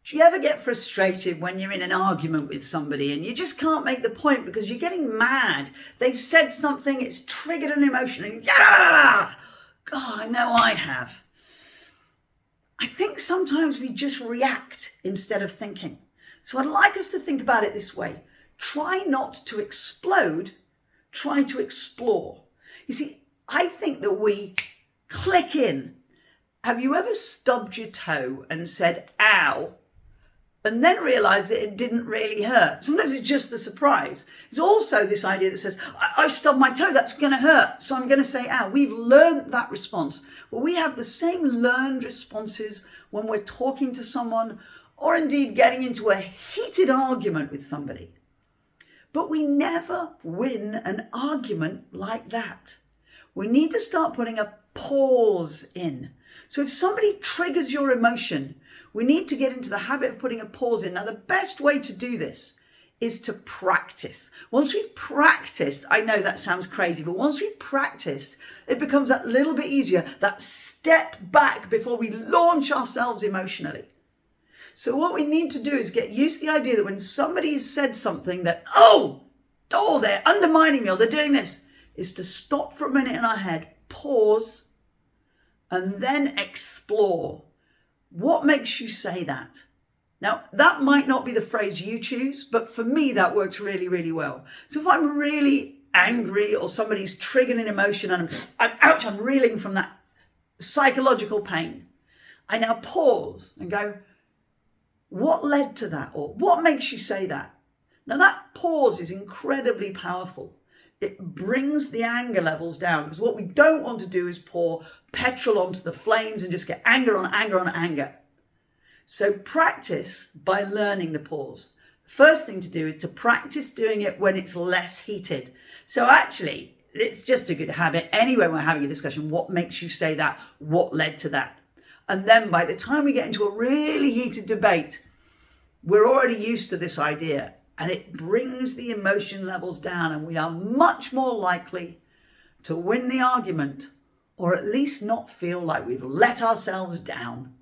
Do you ever get frustrated when you're in an argument with somebody and you just can't make the point because you're getting mad? They've said something, it's triggered an emotion, and God, I know I have. I think sometimes we just react instead of thinking. So I'd like us to think about it this way. Try not to explode, try to explore. You see, I think that we click in. Have you ever stubbed your toe and said, ow, and then realised that it didn't really hurt? Sometimes it's just the surprise. It's also this idea that says, I stubbed my toe, that's going to hurt, so I'm going to say, ow. We've learned that response. Well, we have the same learned responses when we're talking to someone or indeed getting into a heated argument with somebody. But we never win an argument like that. We need to start putting a pause in. So if somebody triggers your emotion, we need to get into the habit of putting a pause in. Now, the best way to do this is to practice. Once we've practiced, I know that sounds crazy, but once we've practiced, it becomes that little bit easier, that step back before we launch ourselves emotionally. So what we need to do is get used to the idea that when somebody has said something that, they're undermining me or they're doing this, is to stop for a minute in our head, pause, and then explore. What makes you say that? Now, that might not be the phrase you choose, but for me, that works really, really well. So if I'm really angry or somebody's triggered an emotion and I'm reeling from that psychological pain, I now pause and go, what led to that? Or what makes you say that? Now, that pause is incredibly powerful. It brings the anger levels down, because what we don't want to do is pour petrol onto the flames and just get anger on anger on anger. So practice by learning the pause. The first thing to do is to practice doing it when it's less heated. So actually, it's just a good habit. Anyway, we're having a discussion. What makes you say that? What led to that? And then by the time we get into a really heated debate, we're already used to this idea. And it brings the emotion levels down, and we are much more likely to win the argument, or at least not feel like we've let ourselves down.